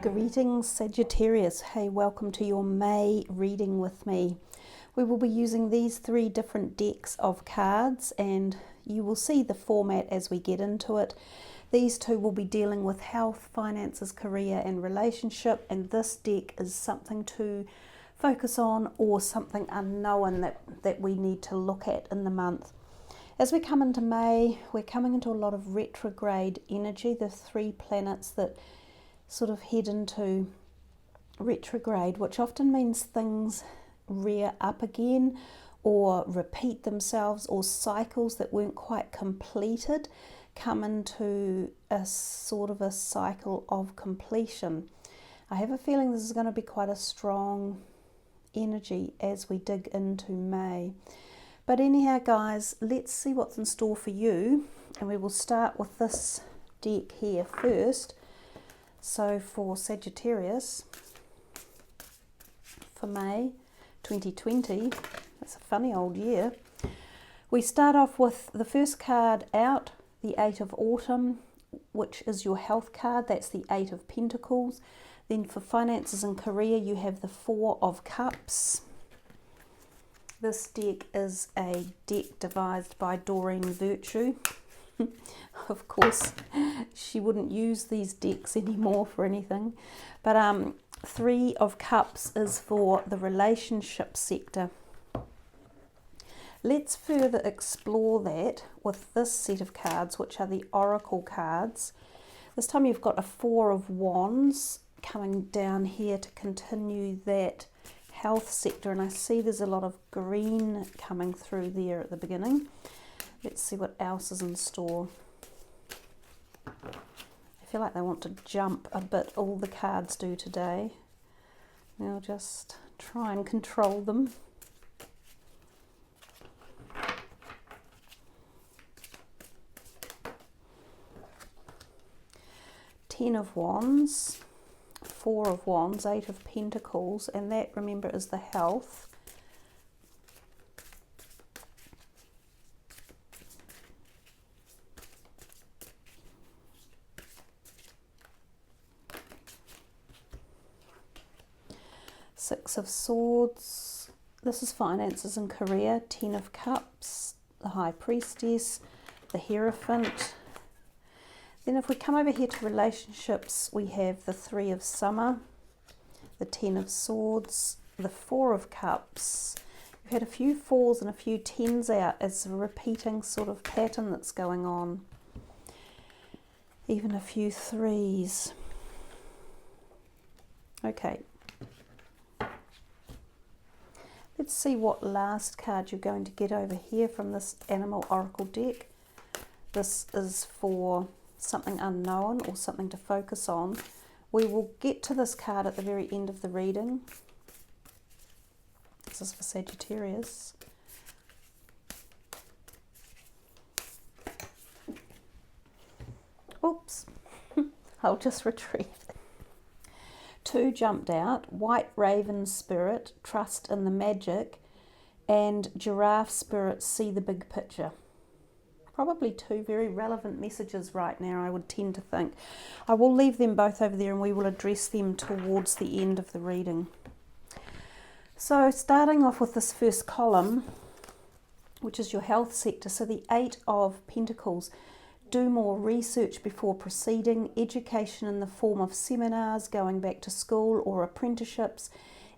Greetings Sagittarius. Hey, welcome to your May reading with me. We will be using these three different decks of cards and you will see the format as we get into it. These two will be dealing with health, finances, career and relationship, and this deck is something to focus on or something unknown that we need to look at in the month. As we come into May, we're coming into a lot of retrograde energy, the three planets that sort of head into retrograde, which often means things rear up again or repeat themselves, or cycles that weren't quite completed come into a sort of a cycle of completion. I have a feeling this is going to be quite a strong energy as we dig into May. But anyhow guys, let's see what's in store for you, and we will start with this deck here first. So for Sagittarius, for May 2020, that's a funny old year, we start off with the first card out, the Eight of Autumn, which is your health card. That's the Eight of Pentacles. Then for finances and career, you have the Four of Cups. This deck is a deck devised by Doreen Virtue. Of course, she wouldn't use these decks anymore for anything. But Three of Cups is for the relationship sector. Let's further explore that with this set of cards, which are the Oracle cards. This time you've got a Four of Wands coming down here to continue that health sector, and I see there's a lot of green coming through there at the beginning. Let's see what else is in store. I feel like they want to jump a bit, all the cards do today. I'll just try and control them. Ten of Wands, Four of Wands, Eight of Pentacles, and that, remember, is the health. Six of Swords, this is finances and career. Ten of Cups, the High Priestess, the Hierophant. Then if we come over here to relationships, we have the Three of Summer, the Ten of Swords, the Four of Cups. We've had a few fours and a few tens out as a repeating sort of pattern that's going on. Even a few threes. Okay. Let's see what last card you're going to get over here from this Animal Oracle deck. This is for something unknown or something to focus on. We will get to this card at the very end of the reading. This is for Sagittarius. Oops, I'll just retrieve that. Two jumped out, White Raven Spirit, Trust in the Magic, and Giraffe Spirit, See the Big Picture. Probably two very relevant messages right now, I would tend to think. I will leave them both over there and we will address them towards the end of the reading. So starting off with this first column, which is your health sector, so the Eight of Pentacles. Do more research before proceeding, education in the form of seminars, going back to school or apprenticeships,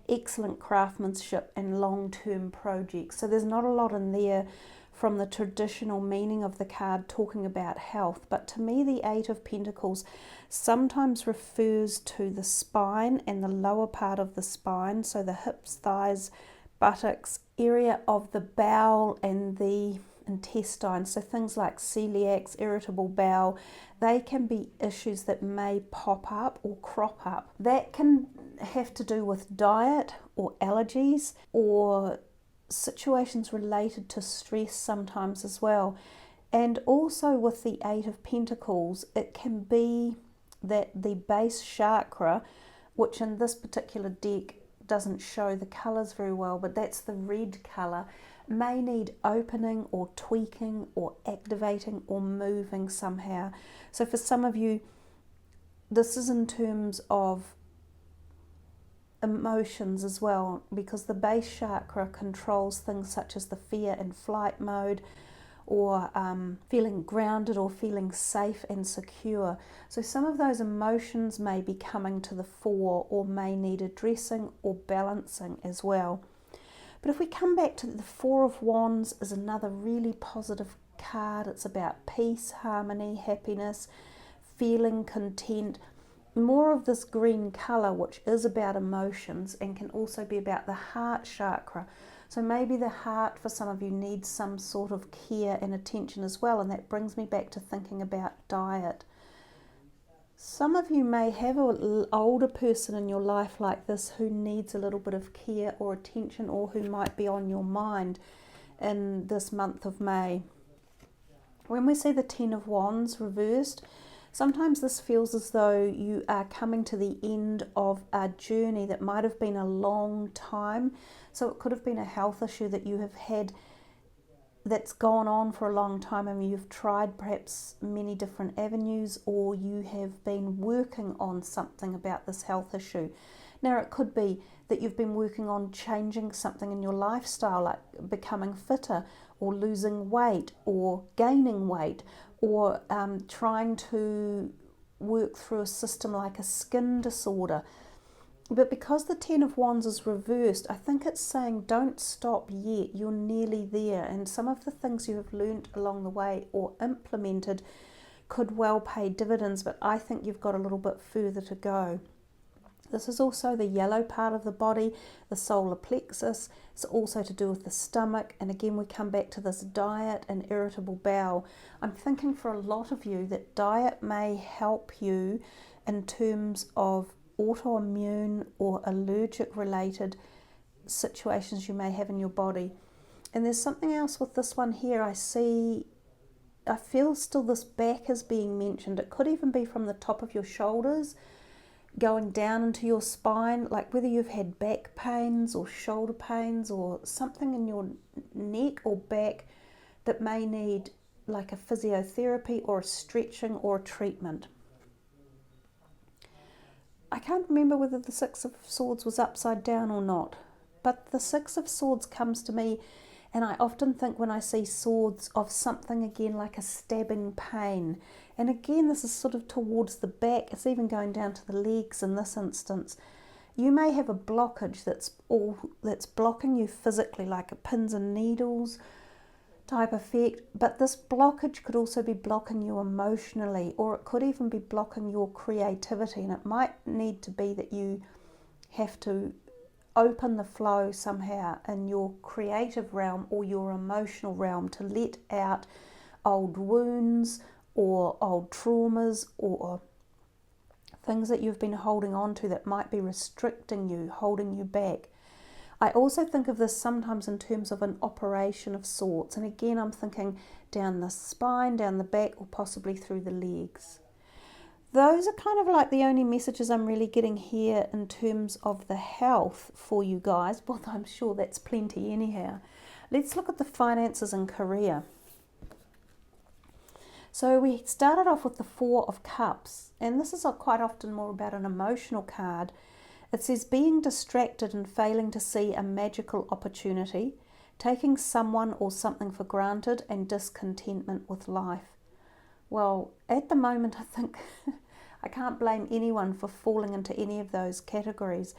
excellent craftsmanship and long-term projects. So there's not a lot in there from the traditional meaning of the card talking about health, but to me the Eight of Pentacles sometimes refers to the spine and the lower part of the spine, so the hips, thighs, buttocks, area of the bowel and the intestine, so things like celiacs, irritable bowel, they can be issues that may pop up or crop up. That can have to do with diet or allergies or situations related to stress sometimes as well. And also with the Eight of Pentacles, it can be that the base chakra, which in this particular deck doesn't show the colours very well, but that's the red colour, may need opening or tweaking or activating or moving somehow. So for some of you, this is in terms of emotions as well, because the base chakra controls things such as the fear and flight mode, or feeling grounded or feeling safe and secure. So some of those emotions may be coming to the fore or may need addressing or balancing as well. But if we come back to the Four of Wands, is another really positive card. It's about peace, harmony, happiness, feeling content. More of this green colour, which is about emotions and can also be about the heart chakra. So maybe the heart for some of you needs some sort of care and attention as well, and that brings me back to thinking about diet. Some of you may have an older person in your life like this who needs a little bit of care or attention, or who might be on your mind in this month of May. When we see the Ten of Wands reversed, sometimes this feels as though you are coming to the end of a journey that might have been a long time. So it could have been a health issue that you have had that's gone on for a long time, and you've tried perhaps many different avenues, or you have been working on something about this health issue. Now it could be that you've been working on changing something in your lifestyle, like becoming fitter or losing weight or gaining weight, or trying to work through a system like a skin disorder. But because the Ten of Wands is reversed, I think it's saying don't stop yet, you're nearly there. And some of the things you have learnt along the way or implemented could well pay dividends, but I think you've got a little bit further to go. This is also the yellow part of the body, the solar plexus. It's also to do with the stomach. And again, we come back to this diet and irritable bowel. I'm thinking for a lot of you that diet may help you in terms of autoimmune or allergic related situations you may have in your body. And there's something else with this one here. I feel still this back is being mentioned. It could even be from the top of your shoulders going down into your spine, like whether you've had back pains or shoulder pains or something in your neck or back that may need like a physiotherapy or a stretching or a treatment. I can't remember whether the Six of Swords was upside down or not, but the Six of Swords comes to me, and I often think when I see swords of something again like a stabbing pain. And again, this is sort of towards the back. It's even going down to the legs in this instance. You may have a blockage that's blocking you physically, like a pins and needles type effect, but this blockage could also be blocking you emotionally, or it could even be blocking your creativity. And it might need to be that you have to open the flow somehow in your creative realm or your emotional realm to let out old wounds or old traumas or things that you've been holding on to that might be restricting you, holding you back. I also think of this sometimes in terms of an operation of sorts, and again I'm thinking down the spine, down the back, or possibly through the legs. Those are kind of like the only messages I'm really getting here in terms of the health for you guys, but I'm sure that's plenty anyhow. Let's look at the finances and career. So we started off with the Four of Cups, and this is quite often more about an emotional card. It says being distracted and failing to see a magical opportunity, taking someone or something for granted, and discontentment with life. Well, at the moment, I think I can't blame anyone for falling into any of those categories.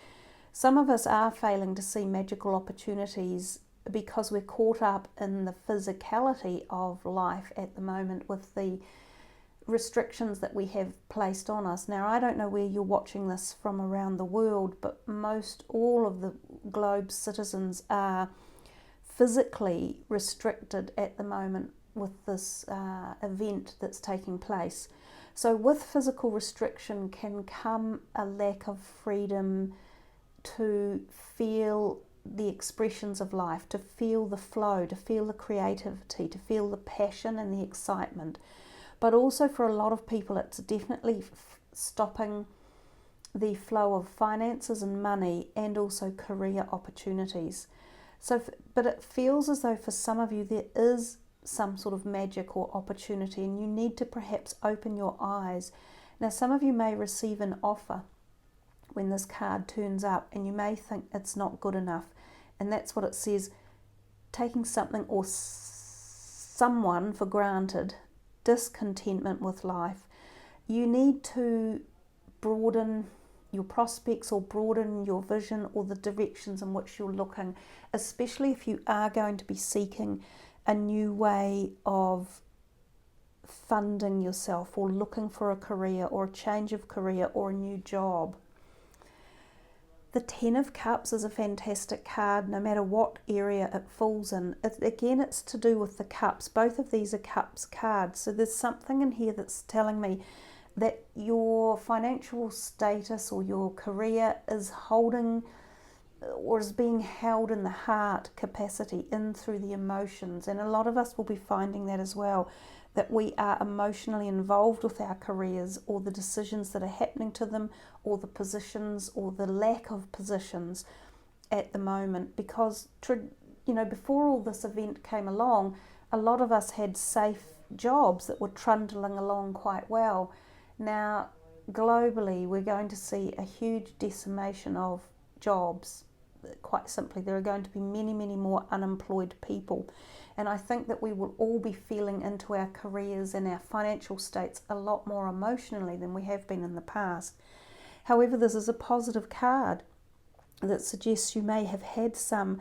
Some of us are failing to see magical opportunities because we're caught up in the physicality of life at the moment with the restrictions that we have placed on us. Now, I don't know where you're watching this from around the world, but all of the globe's citizens are physically restricted at the moment with this event that's taking place. So with physical restriction can come a lack of freedom to feel the expressions of life, to feel the flow, to feel the creativity, to feel the passion and the excitement. But also for a lot of people, it's definitely stopping the flow of finances and money, and also career opportunities. But it feels as though for some of you there is some sort of magic or opportunity, and you need to perhaps open your eyes Now, some of you may receive an offer when this card turns up, and you may think it's not good enough. And that's what it says, taking something or someone for granted, discontentment with life. You need to broaden your prospects or broaden your vision or the directions in which you're looking, especially if you are going to be seeking a new way of funding yourself or looking for a career or a change of career or a new job. The Ten of Cups is a fantastic card no matter what area it falls in. Again, it's to do with the cups. Both of these are cups cards. So there's something in here that's telling me that your financial status or your career is holding or is being held in the heart capacity, in through the emotions. And a lot of us will be finding that as well, that we are emotionally involved with our careers or the decisions that are happening to them or the positions or the lack of positions at the moment. Because, before all this event came along, a lot of us had safe jobs that were trundling along quite well. Now, globally, we're going to see a huge decimation of jobs. Quite simply, there are going to be many, many more unemployed people. And I think that we will all be feeling into our careers and our financial states a lot more emotionally than we have been in the past. However, this is a positive card that suggests you may have had some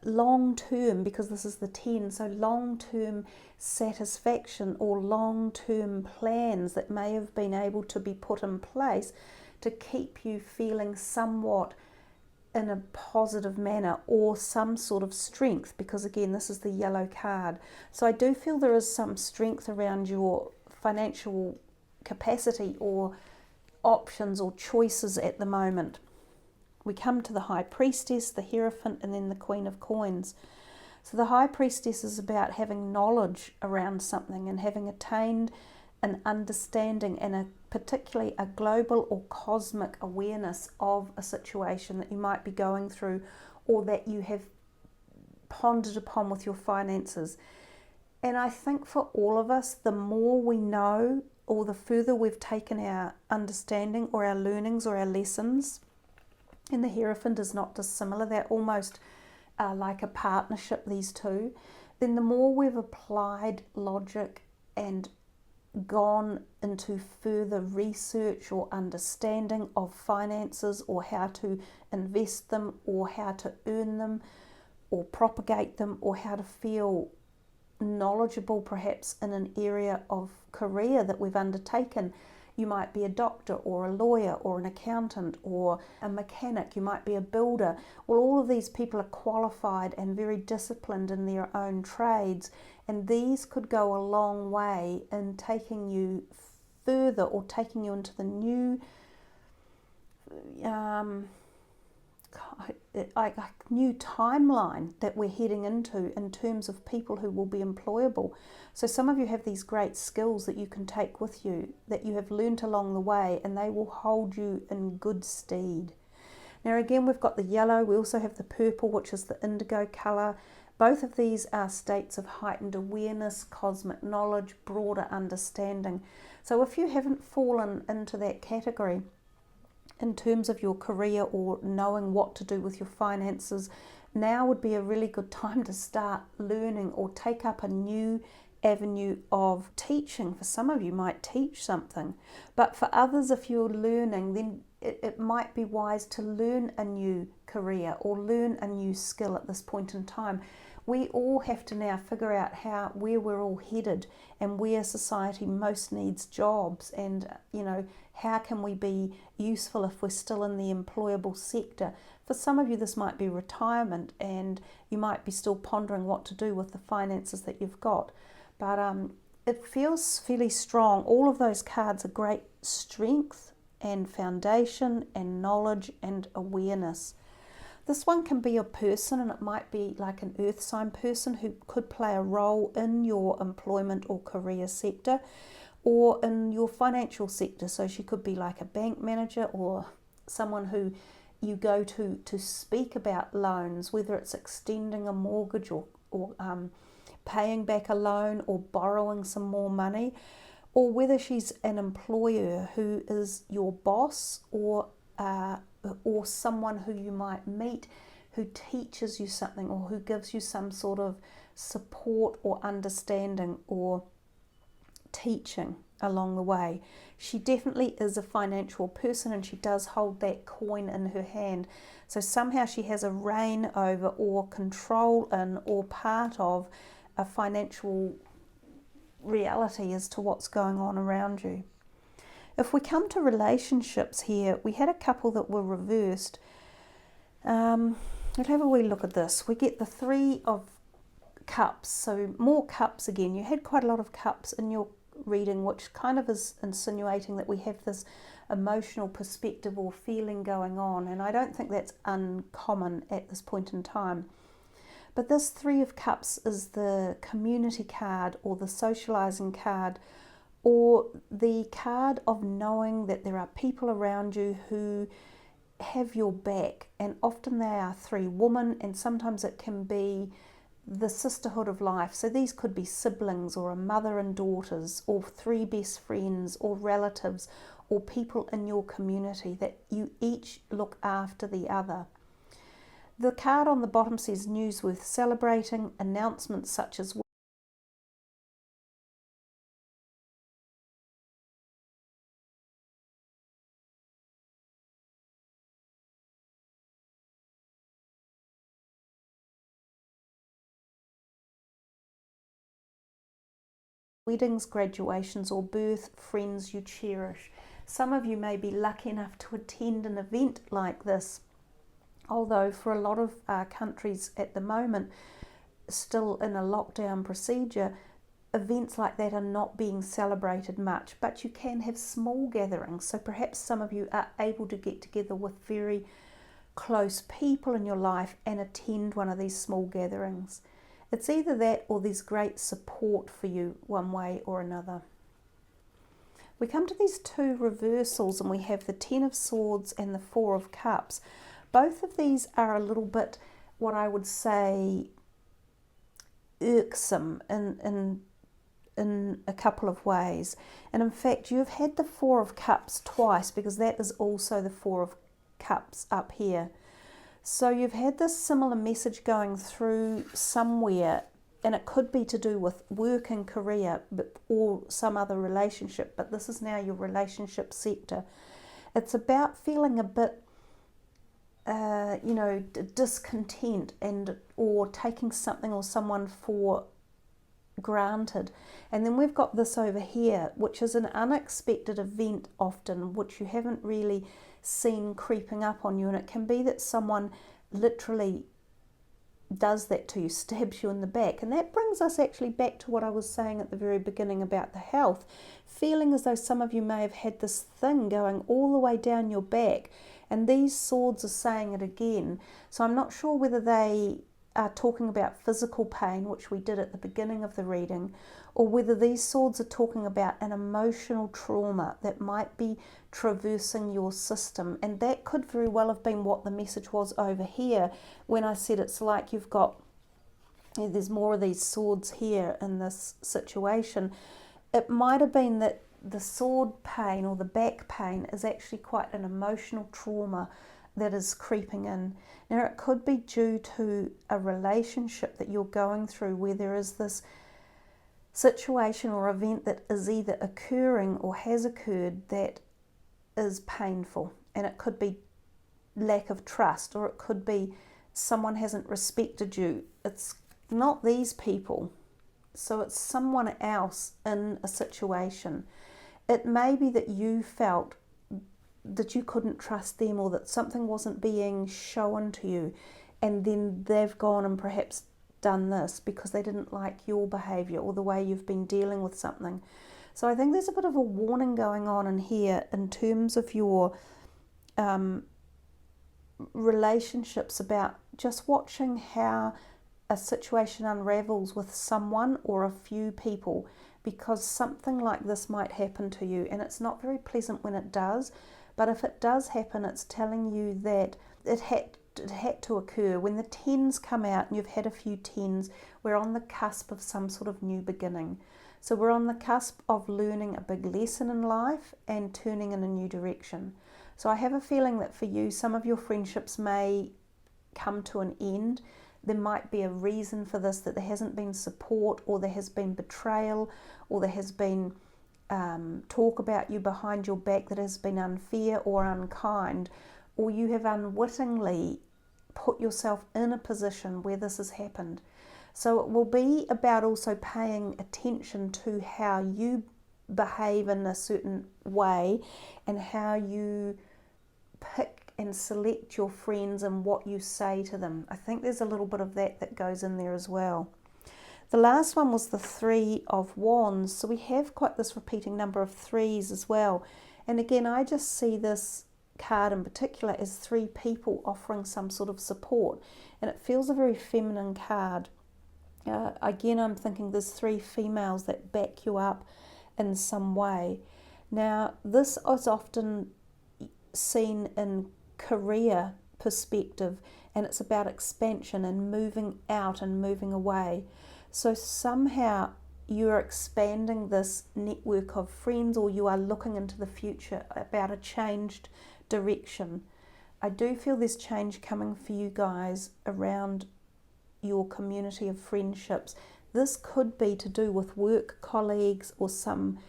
long-term, because this is the 10, so long-term satisfaction or long-term plans that may have been able to be put in place to keep you feeling somewhat in a positive manner or some sort of strength, because again, this is the yellow card. So I do feel there is some strength around your financial capacity or options or choices at the moment. We come to the High Priestess, the Hierophant, and then the Queen of Coins. So the High Priestess is about having knowledge around something and having attained an understanding and particularly a global or cosmic awareness of a situation that you might be going through or that you have pondered upon with your finances. And I think for all of us, the more we know or the further we've taken our understanding or our learnings or our lessons, and the Hierophant is not dissimilar, they're almost like a partnership, these two, then the more we've applied logic and gone into further research or understanding of finances or how to invest them or how to earn them or propagate them or how to feel knowledgeable perhaps in an area of career that we've undertaken. You might be a doctor or a lawyer or an accountant or a mechanic. You might be a builder. Well, all of these people are qualified and very disciplined in their own trades, and these could go a long way in taking you further or taking you into the new new timeline that we're heading into in terms of people who will be employable. So some of you have these great skills that you can take with you, that you have learnt along the way, and they will hold you in good stead. Now again, we've got the yellow, we also have the purple, which is the indigo colour. Both of these are states of heightened awareness, cosmic knowledge, broader understanding. So if you haven't fallen into that category in terms of your career or knowing what to do with your finances, now would be a really good time to start learning or take up a new avenue of teaching. For some of you might teach something, but for others, if you're learning, then it might be wise to learn a new career or learn a new skill at this point in time. We all have to now figure out where we're all headed and where society most needs jobs, and how can we be useful if we're still in the employable sector. For some of you, this might be retirement, and you might be still pondering what to do with the finances that you've got. But it feels fairly strong. All of those cards are great strength and foundation and knowledge and awareness. This one can be a person, and it might be like an earth sign person who could play a role in your employment or career sector or in your financial sector. So she could be like a bank manager or someone who you go to speak about loans, whether it's extending a mortgage or paying back a loan or borrowing some more money, or whether she's an employer who is your boss, or someone who you might meet who teaches you something, or who gives you some sort of support or understanding or teaching along the way. She definitely is a financial person, and she does hold that coin in her hand. So somehow she has a reign over, or control in, or part of a financial reality as to what's going on around you. If we come to relationships here, we had a couple that were reversed. Let's have a wee look at this. We get the Three of Cups, so more cups again. You had quite a lot of cups in your reading, which kind of is insinuating that we have this emotional perspective or feeling going on, and I don't think that's uncommon at this point in time. But this Three of Cups is the community card, or the socializing card, or the card of knowing that there are people around you who have your back, and often they are three women, and sometimes it can be the sisterhood of life. So these could be siblings, or a mother and daughters, or three best friends, or relatives, or people in your community that you each look after the other. The card on the bottom says news worth celebrating, announcements such as weddings, graduations, or birth, friends you cherish. Some of you may be lucky enough to attend an event like this, although for a lot of countries at the moment, still in a lockdown procedure, events like that are not being celebrated much, but you can have small gatherings. So perhaps some of you are able to get together with very close people in your life and attend one of these small gatherings. It's either that, or there's great support for you one way or another. We come to these two reversals, and we have the Ten of Swords and the Four of Cups. Both of these are a little bit, what I would say, irksome in a couple of ways. And in fact, you've had the Four of Cups twice, because that is also the Four of Cups up here. So you've had this similar message going through somewhere, and it could be to do with work and career, or some other relationship, but this is now your relationship sector. It's about feeling a bit discontent, or taking something or someone for granted. And then we've got this over here, which is an unexpected event often, which you haven't really seen creeping up on you, and it can be that someone literally does that to you, stabs you in the back. And that brings us actually back to what I was saying at the very beginning about the health, feeling as though some of you may have had this thing going all the way down your back, and these swords are saying it again. So I'm not sure whether they are talking about physical pain, which we did at the beginning of the reading, or whether these swords are talking about an emotional trauma that might be traversing your system. And that could very well have been what the message was over here when I said it's like you've got, there's more of these swords here in this situation. It might have been that the sword pain or the back pain is actually quite an emotional trauma that is creeping in. Now, it could be due to a relationship that you're going through, where there is this situation or event that is either occurring or has occurred that is painful. And it could be lack of trust, or it could be someone hasn't respected you. It's not these people, so it's someone else in a situation. It may be that you felt that you couldn't trust them, or that something wasn't being shown to you, and then they've gone and perhaps done this because they didn't like your behaviour or the way you've been dealing with something. So I think there's a bit of a warning going on in here in terms of your relationships, about just watching how a situation unravels with someone or a few people, because something like this might happen to you, and it's not very pleasant when it does. But if it does happen, it's telling you that it had to occur. When the tens come out, and you've had a few tens, we're on the cusp of some sort of new beginning. So we're on the cusp of learning a big lesson in life and turning in a new direction. So I have a feeling that for you, some of your friendships may come to an end. There might be a reason for this, that there hasn't been support, or there has been betrayal, or there has been talk about you behind your back that has been unfair or unkind, or you have unwittingly put yourself in a position where this has happened. So it will be about also paying attention to how you behave in a certain way and how you pick and select your friends and what you say to them. I think there's a little bit of that goes in there as well. The last one was the Three of Wands. So we have quite this repeating number of threes as well. And again, I just see this card in particular as three people offering some sort of support. And it feels a very feminine card. Again, I'm thinking there's three females that back you up in some way. Now, this is often seen in career perspective, and it's about expansion and moving out and moving away. So somehow you're expanding this network of friends, or you are looking into the future about a changed direction. I do feel there's change coming for you guys around your community of friendships. This could be to do with work colleagues, or some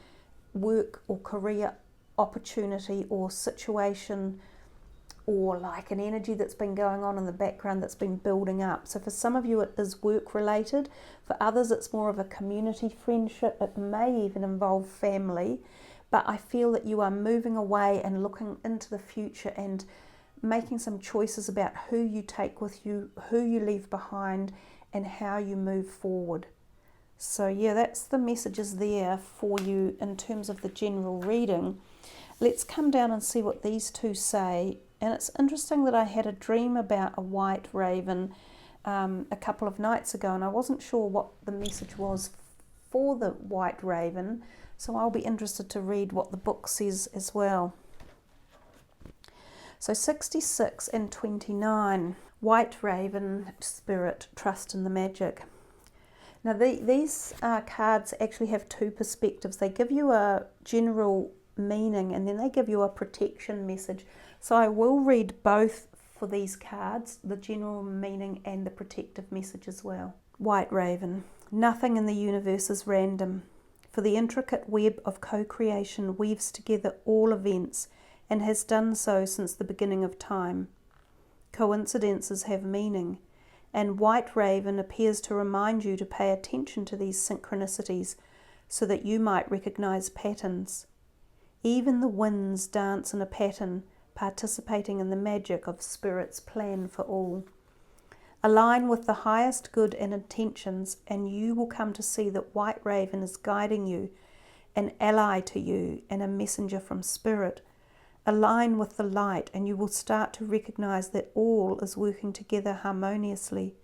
work or career opportunity or situation, or like an energy that's been going on in the background that's been building up. So for some of you it is work related, for others it's more of a community friendship, it may even involve family, but I feel that you are moving away and looking into the future and making some choices about who you take with you, who you leave behind, and how you move forward. So yeah, that's the messages there for you in terms of the general reading. Let's come down and see what these two say. And it's interesting that I had a dream about a white raven a couple of nights ago, and I wasn't sure what the message was for the white raven, so I'll be interested to read what the book says as well. So 66 and 29, White Raven Spirit, Trust in the Magic. Now these cards actually have two perspectives. They give you a general meaning and then they give you a protection message. So I will read both for these cards, the general meaning and the protective message as well. White Raven, nothing in the universe is random, for the intricate web of co-creation weaves together all events and has done so since the beginning of time. Coincidences have meaning, and White Raven appears to remind you to pay attention to these synchronicities so that you might recognize patterns. Even the winds dance in a pattern, participating in the magic of Spirit's plan for all. Align with the highest good and intentions, and you will come to see that White Raven is guiding you, an ally to you, and a messenger from Spirit. Align with the light and you will start to recognize that all is working together harmoniously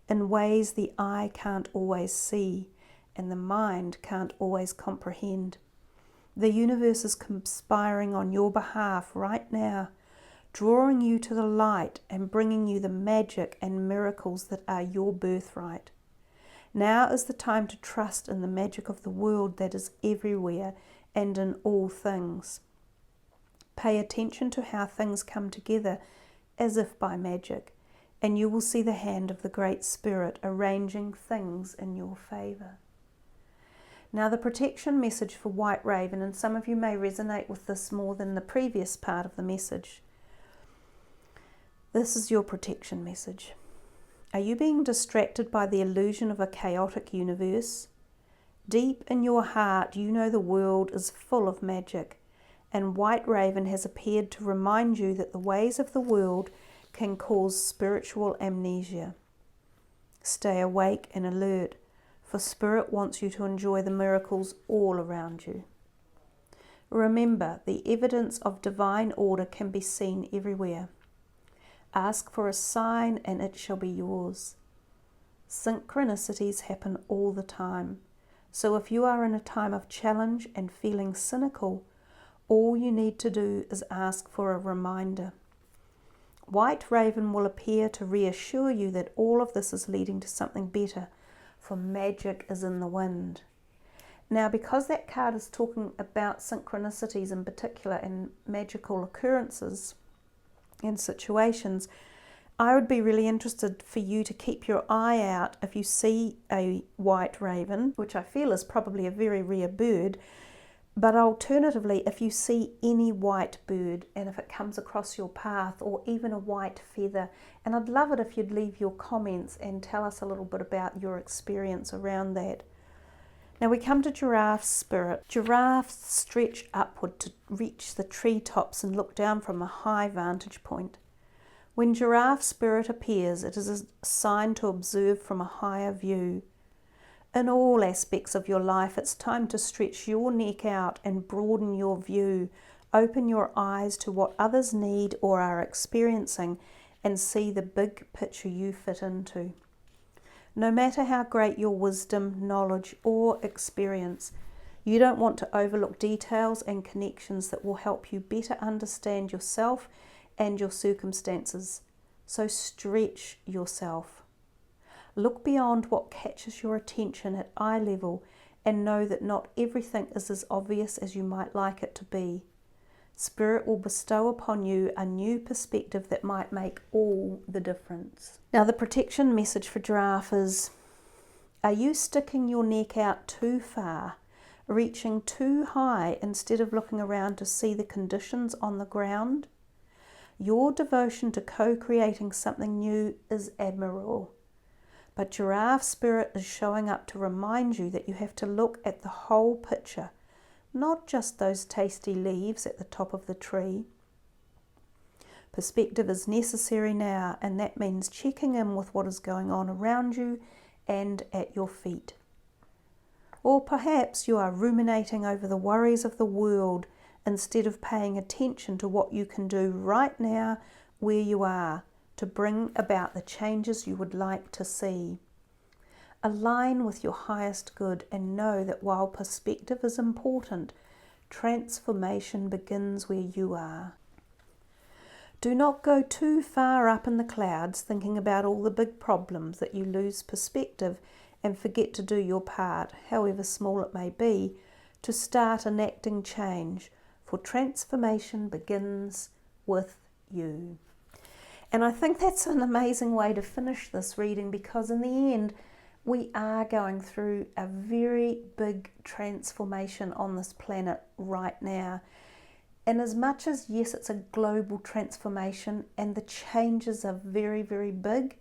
in ways the eye can't always see and the mind can't always comprehend. The universe is conspiring on your behalf right now, drawing you to the light and bringing you the magic and miracles that are your birthright. Now is the time to trust in the magic of the world that is everywhere and in all things. Pay attention to how things come together as if by magic, and you will see the hand of the Great Spirit arranging things in your favour. Now the protection message for White Raven, and some of you may resonate with this more than the previous part of the message. This is your protection message. Are you being distracted by the illusion of a chaotic universe? Deep in your heart, you know the world is full of magic, and White Raven has appeared to remind you that the ways of the world can cause spiritual amnesia. Stay awake and alert, for Spirit wants you to enjoy the miracles all around you. Remember, the evidence of divine order can be seen everywhere. Ask for a sign and it shall be yours. Synchronicities happen all the time, so if you are in a time of challenge and feeling cynical, all you need to do is ask for a reminder. White Raven will appear to reassure you that all of this is leading to something better, for magic is in the wind. Now, because that card is talking about synchronicities in particular and magical occurrences and situations, I would be really interested for you to keep your eye out if you see a white raven, which I feel is probably a very rare bird, but alternatively, if you see any white bird and if it comes across your path, or even a white feather. And I'd love it if you'd leave your comments and tell us a little bit about your experience around that. Now we come to giraffe spirit. Giraffes stretch upward to reach the treetops and look down from a high vantage point. When giraffe spirit appears, it is a sign to observe from a higher view. In all aspects of your life, it's time to stretch your neck out and broaden your view. Open your eyes to what others need or are experiencing and see the big picture you fit into. No matter how great your wisdom, knowledge, or experience, you don't want to overlook details and connections that will help you better understand yourself and your circumstances. So stretch yourself. Look beyond what catches your attention at eye level and know that not everything is as obvious as you might like it to be. Spirit will bestow upon you a new perspective that might make all the difference. Now, the protection message for giraffe is, are you sticking your neck out too far, reaching too high instead of looking around to see the conditions on the ground? Your devotion to co-creating something new is admirable, but giraffe spirit is showing up to remind you that you have to look at the whole picture, not just those tasty leaves at the top of the tree. Perspective is necessary now, and that means checking in with what is going on around you and at your feet. Or perhaps you are ruminating over the worries of the world instead of paying attention to what you can do right now where you are to bring about the changes you would like to see. Align with your highest good and know that while perspective is important, transformation begins where you are. Do not go too far up in the clouds thinking about all the big problems that you lose perspective and forget to do your part, however small it may be, to start enacting change, for transformation begins with you. And I think that's an amazing way to finish this reading, because in the end, we are going through a very big transformation on this planet right now. And as much as, yes, it's a global transformation and the changes are very, very big,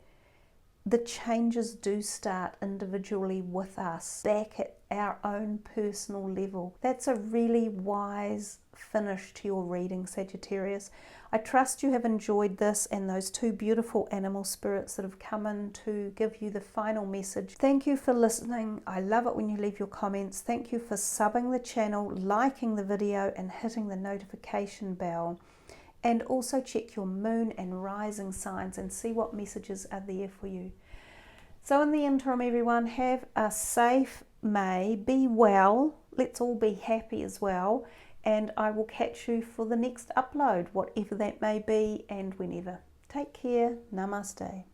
the changes do start individually with us, back at our own personal level. That's a really wise finish to your reading, Sagittarius. I trust you have enjoyed this and those two beautiful animal spirits that have come in to give you the final message. Thank you for listening. I love it when you leave your comments. Thank you for subbing the channel, liking the video and hitting the notification bell. And also check your moon and rising signs and see what messages are there for you. So in the interim, everyone, have a safe May. Be well. Let's all be happy as well. And I will catch you for the next upload, whatever that may be and whenever. Take care. Namaste.